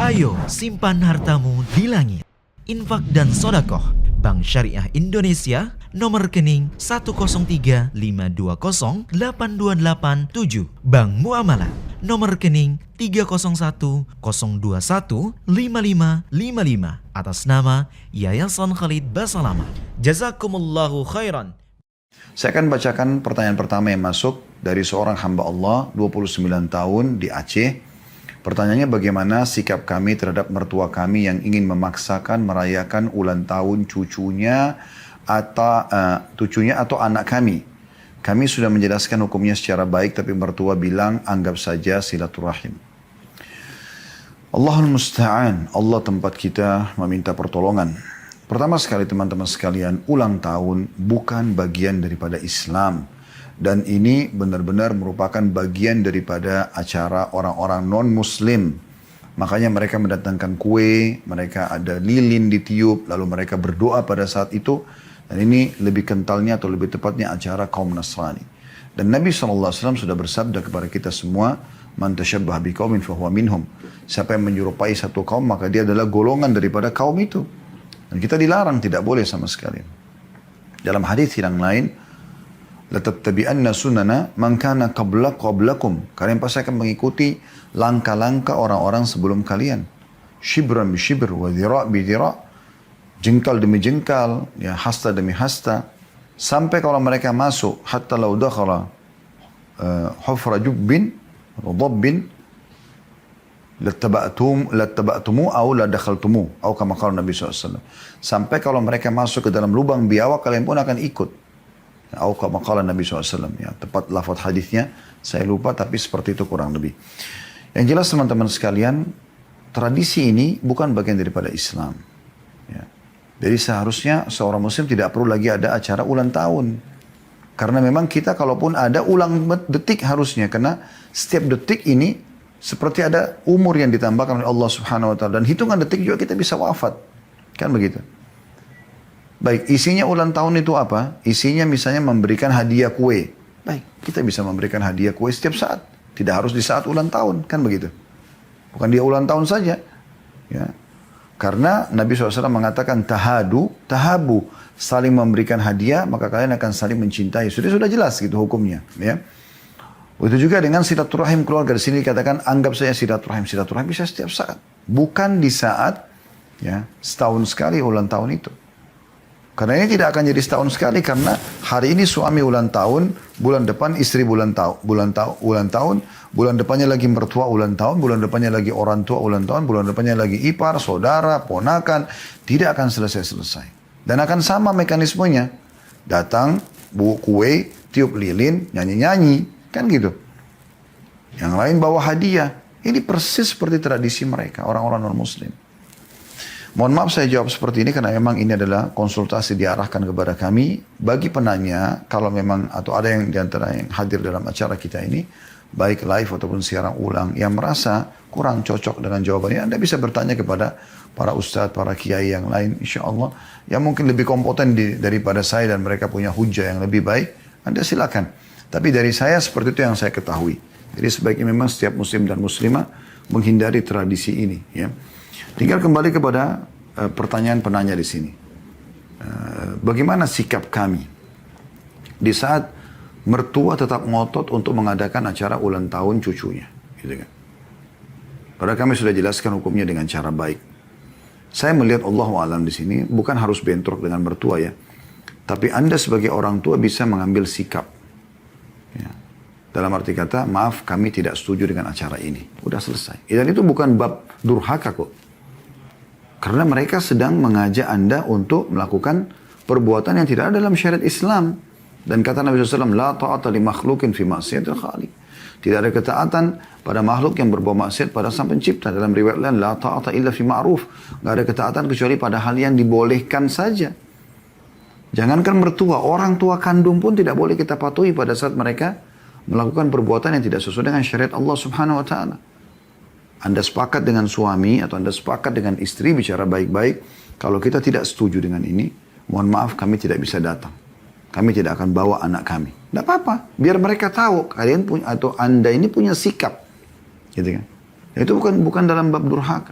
Ayo simpan hartamu di langit. Infak dan sodakoh Bank Syariah Indonesia, nomor rekening 10352082887. Bank Muamalah, nomor rekening 30102155555 atas nama Yayasan Khalid Basalamah. Jazakumullahu khairan. Saya akan bacakan pertanyaan pertama yang masuk dari seorang hamba Allah, 29 tahun di Aceh. Pertanyaannya, bagaimana sikap kami terhadap mertua kami yang ingin memaksakan merayakan ulang tahun cucunya atau anak kami. Kami sudah menjelaskan hukumnya secara baik, tapi mertua bilang anggap saja silaturahim. Allahul Musta'an, Allah tempat kita meminta pertolongan. Pertama sekali teman-teman sekalian, ulang tahun bukan bagian daripada Islam. Dan ini benar-benar merupakan bagian daripada acara orang-orang non-muslim. Makanya mereka mendatangkan kue, mereka ada lilin ditiup, lalu mereka berdoa pada saat itu. Dan ini lebih kentalnya atau lebih tepatnya acara kaum Nasrani. Dan Nabi SAW sudah bersabda kepada kita semua, Man tasyabbah biqaumin fahuwa minhum. Siapa yang menyerupai satu kaum, maka dia adalah golongan daripada kaum itu. Dan kita dilarang, tidak boleh sama sekali. Dalam hadis yang lain, latattabi'anna sunana man kana qablakum. Kalian pasti akan mengikuti langkah-langkah orang-orang sebelum kalian. Shibran bi shibr wa dhira' bi dhira'. Jengkal demi jengkal, ya, hasta demi hasta. Sampai kalau mereka masuk, hatta law dakhala hufra jubbin dabbin lattaba'tumu aw la dakhaltumu aw kama qala Nabi SAW. Sampai kalau mereka masuk ke dalam lubang biawak, kalian pun akan ikut. Aw kama qala Nabi SAW. Ya, tepat lafaz hadisnya saya lupa, tapi seperti itu kurang lebih. Yang jelas teman-teman sekalian, tradisi ini bukan bagian daripada Islam. Ya. Jadi seharusnya seorang muslim tidak perlu lagi ada acara ulang tahun. Karena memang kita kalaupun ada ulang detik harusnya, karena setiap detik ini seperti ada umur yang ditambahkan oleh Allah Subhanahu wa taala, dan hitungan detik juga kita bisa wafat. Kan begitu. Baik, isinya ulang tahun itu apa? Isinya misalnya memberikan hadiah kue. Baik, kita bisa memberikan hadiah kue setiap saat. Tidak harus di saat ulang tahun, kan begitu. Bukan dia ulang tahun saja. Ya. Karena Nabi SAW mengatakan tahabu, saling memberikan hadiah, maka kalian akan saling mencintai. Sudah jelas gitu hukumnya. Ya. Begitu juga dengan silaturahim keluarga. Di sini dikatakan anggap saya silaturahim bisa setiap saat. Bukan di saat ya setahun sekali ulang tahun itu. Karena ini tidak akan jadi setahun sekali, karena hari ini suami ulang tahun, bulan depan istri ulang tahun, bulan depannya lagi mertua ulang tahun, bulan depannya lagi orang tua ulang tahun, bulan depannya lagi ipar, saudara, ponakan, tidak akan selesai-selesai. Dan akan sama mekanismenya. Datang, bawa kue, tiup lilin, nyanyi-nyanyi, kan gitu. Yang lain bawa hadiah. Ini persis seperti tradisi mereka, orang-orang non-muslim. Mohon maaf saya jawab seperti ini karena memang ini adalah konsultasi diarahkan kepada kami. Bagi penanya, kalau memang atau ada yang diantara yang hadir dalam acara kita ini, baik live ataupun siaran ulang, yang merasa kurang cocok dengan jawabannya, Anda bisa bertanya kepada para ustadz, para kiai yang lain, insya Allah, yang mungkin lebih kompeten daripada saya dan mereka punya hujah yang lebih baik, Anda silakan. Tapi dari saya seperti itu yang saya ketahui. Jadi sebaiknya memang setiap muslim dan muslimah menghindari tradisi ini. Ya. Tinggal kembali kepada pertanyaan penanya di sini. Bagaimana sikap kami di saat mertua tetap ngotot untuk mengadakan acara ulang tahun cucunya, gitu kan? Padahal kami sudah jelaskan hukumnya dengan cara baik. Saya melihat Allahu a'lam di sini bukan harus bentrok dengan mertua ya, tapi Anda sebagai orang tua bisa mengambil sikap. Ya. Dalam arti kata, maaf kami tidak setuju dengan acara ini. Udah selesai. Dan itu bukan bab durhaka kok. Karena mereka sedang mengajak Anda untuk melakukan perbuatan yang tidak ada dalam syariat Islam. Dan kata Nabi SAW, La ta'ata li makhlukin fi maksiatil khaliq. Tidak ada ketaatan pada makhluk yang berbuat maksiat pada sang pencipta. Dalam riwayat lain, La ta'ata illa fi ma'ruf. Tidak ada ketaatan kecuali pada hal yang dibolehkan saja. Jangankan mertua, orang tua kandung pun tidak boleh kita patuhi pada saat mereka melakukan perbuatan yang tidak sesuai dengan syariat Allah Subhanahu wa ta'ala. Anda sepakat dengan suami atau Anda sepakat dengan istri bicara baik-baik. Kalau kita tidak setuju dengan ini, mohon maaf kami tidak bisa datang. Kami tidak akan bawa anak kami. Tidak apa-apa. Biar mereka tahu kalian punya atau Anda ini punya sikap. Gitu kan. Itu bukan dalam bab durhaka.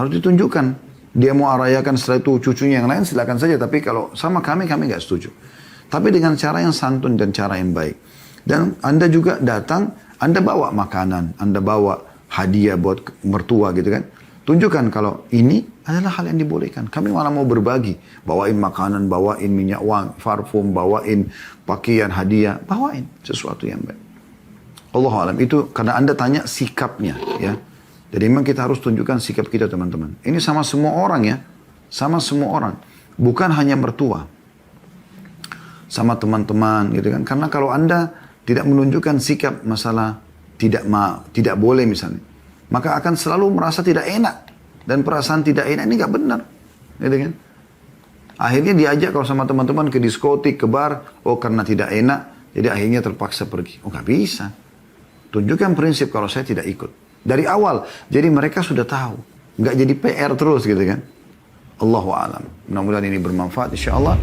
Harus ditunjukkan. Dia mau rayakan setelah itu cucunya yang lain silakan saja. Tapi kalau sama kami nggak setuju. Tapi dengan cara yang santun dan cara yang baik. Dan Anda juga datang, Anda bawa makanan, Anda bawa hadiah buat mertua gitu kan. Tunjukkan kalau ini adalah hal yang dibolehkan. Kami malah mau berbagi. Bawain makanan, bawain minyak wangi, parfum, bawain pakaian, hadiah. Bawain sesuatu yang baik. Allah alam. Itu karena Anda tanya sikapnya ya. Jadi memang kita harus tunjukkan sikap kita teman-teman. Ini sama semua orang ya. Sama semua orang. Bukan hanya mertua. Sama teman-teman gitu kan. Karena kalau Anda tidak menunjukkan sikap masalah tidak boleh misalnya. Maka akan selalu merasa tidak enak. Dan perasaan tidak enak ini nggak benar. Gitu kan. Akhirnya diajak kalau sama teman-teman ke diskotik, ke bar. Oh karena tidak enak. Jadi akhirnya terpaksa pergi. Oh nggak bisa. Tunjukkan prinsip kalau saya tidak ikut. Dari awal. Jadi mereka sudah tahu. Nggak jadi PR terus gitu kan. Allahu a'lam. Mudah-mudahan ini bermanfaat insya Allah.